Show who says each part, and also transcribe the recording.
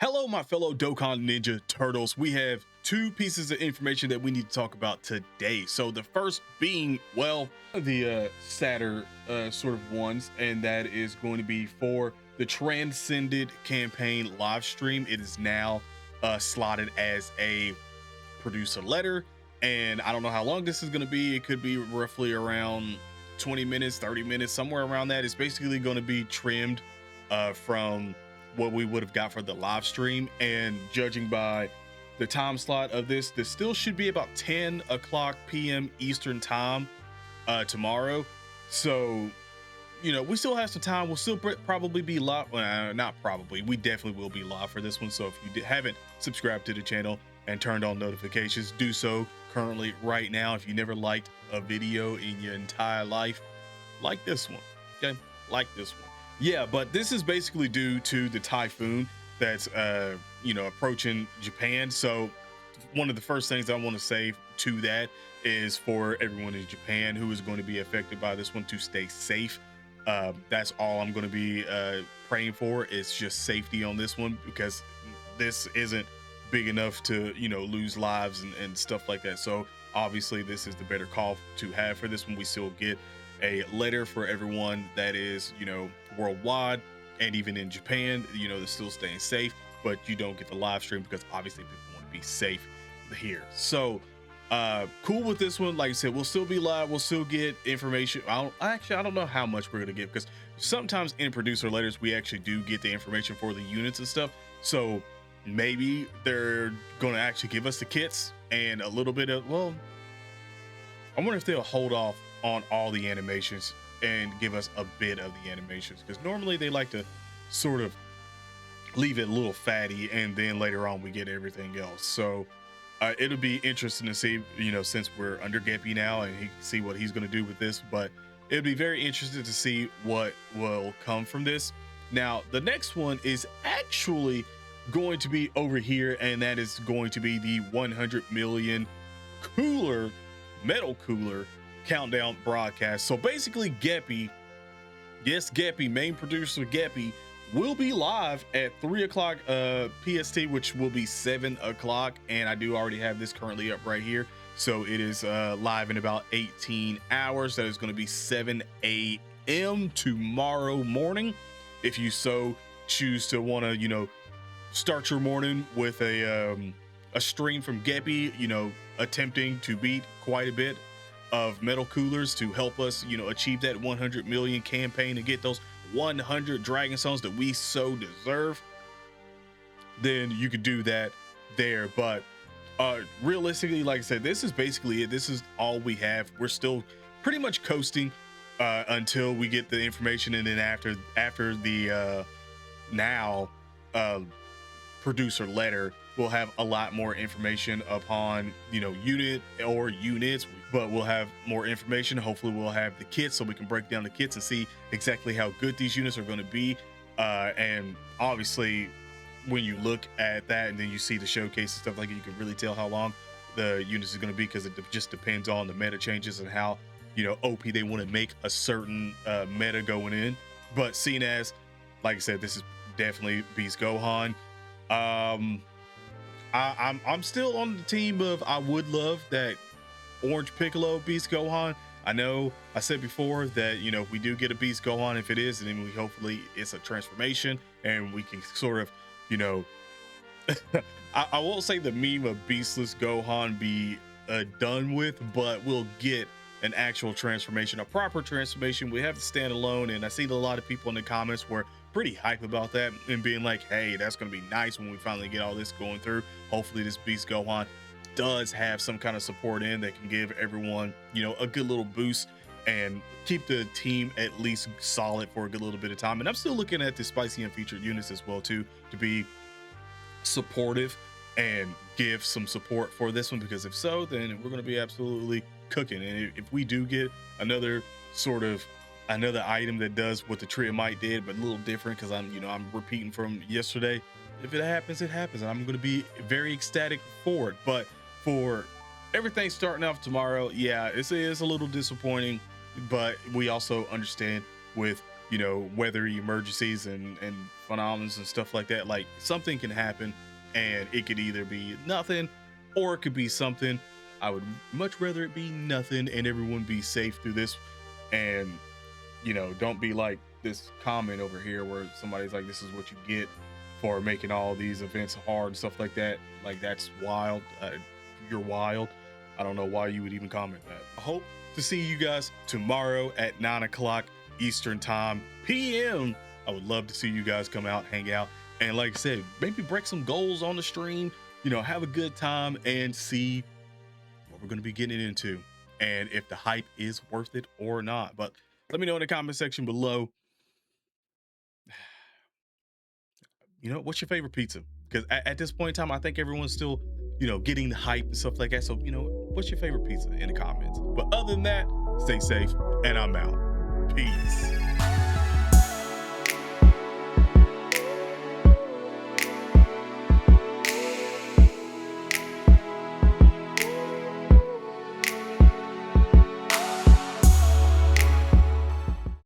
Speaker 1: Hello, my fellow Dokkan Ninja Turtles. We have two pieces of information that we need to talk about today. So the first being, well, the sadder sort of ones, and that is going to be for the Transcendent Campaign live stream. It is now slotted as a producer letter, and I don't know how long this is going to be. It could be roughly around 20 minutes, 30 minutes, somewhere around that. It's basically going to be trimmed from what we would have got for the live stream, and judging by the time slot of this still should be about 10 o'clock p.m. Eastern time tomorrow. So, you know, we still have some time. We'll still probably be live. Not probably, we definitely will be live for this one. So if you haven't subscribed to the channel and turned on notifications, do so currently right now. If you never liked a video in your entire life, like this one. Okay, like this one. Yeah, but this is basically due to the typhoon that's you know, approaching Japan. So one of the first things I want to say to that is for everyone in Japan who is going to be affected by this one to stay safe. That's all I'm going to be praying for. It's just safety on this one, because this isn't big enough to, you know, lose lives and stuff like that. So obviously this is the better call to have for this one. We still get a letter for everyone that is, you know, worldwide and even in Japan, you know, they're still staying safe, but you don't get the live stream because obviously people want to be safe here. So cool with this one. Like I said, we'll still be live, we'll still get information. I don't know how much we're gonna get, because sometimes in producer letters we actually do get the information for the units and stuff. So maybe they're gonna actually give us the kits and a little bit of, well, I wonder if they'll hold off on all the animations and give us a bit of the animations, because normally they like to sort of leave it a little fatty and then later on we get everything else. So it'll be interesting to see, you know, since we're under Geppy now, and he can see what he's going to do with this. But it'll be very interesting to see what will come from this. Now the next one is actually going to be over here, and that is going to be the 100 million cooler, metal cooler countdown broadcast. So basically Geppy, yes, Geppy, main producer Geppy, will be live at 3 o'clock PST, which will be 7 o'clock, and I do already have this currently up right here. So it is live in about 18 hours. That is going to be 7 a.m. tomorrow morning. If you so choose to want to, you know, start your morning with a stream from Geppy, you know, attempting to beat quite a bit of metal coolers to help us, you know, achieve that 100 million campaign and get those 100 dragon stones that we so deserve, then you could do that there. But realistically, like I said, this is basically it. This is all we have. We're still pretty much coasting until we get the information, and then after the now producer letter, we'll have a lot more information upon, you know, unit or units, but we'll have more information. Hopefully we'll have the kits so we can break down the kits and see exactly how good these units are going to be. And obviously when you look at that and then you see the showcase and stuff like that, you can really tell how long the units is going to be, because it just depends on the meta changes and how, you know, OP they want to make a certain meta going in. But seeing as, like I said, this is definitely Beast Gohan. I'm still on the team of, I would love that Orange Piccolo Beast Gohan. I know I said before that, you know, if we do get a Beast Gohan, if it is, then we hopefully it's a transformation and we can sort of, you know, I won't say the meme of Beastless Gohan be done with, but we'll get an actual transformation, a proper transformation. We have to stand alone, and I see a lot of people in the comments were pretty hype about that and being like, hey, that's gonna be nice when we finally get all this going through. Hopefully this Beast Gohan does have some kind of support in that can give everyone, you know, a good little boost and keep the team at least solid for a good little bit of time. And I'm still looking at the spicy and featured units as well too, to be supportive and give some support for this one, because if so, then we're going to be absolutely cooking. And if we do get another sort of another item that does what the Triamite did, but a little different, because I'm repeating from yesterday, if it happens, it happens, and I'm going to be very ecstatic for it. But for everything starting off tomorrow, yeah, it is a little disappointing, but we also understand with, you know, weather emergencies and phenomena and stuff like that. Like something can happen and it could either be nothing or it could be something. I would much rather it be nothing and everyone be safe through this. And, you know, don't be like this comment over here where somebody's like, this is what you get for making all these events hard and stuff like that. Like, that's wild. You're wild. I don't know why you would even comment that. I hope to see you guys tomorrow at 9 o'clock Eastern time PM. I would love to see you guys come out, hang out, and like I said, maybe break some goals on the stream, you know, have a good time and see what we're going to be getting into and if the hype is worth it or not. But let me know in the comment section below, you know, what's your favorite pizza? Because at this point in time, I think everyone's still, you know, getting the hype and stuff like that. So, you know, what's your favorite pizza in the comments? But other than that, stay safe and I'm out. Peace.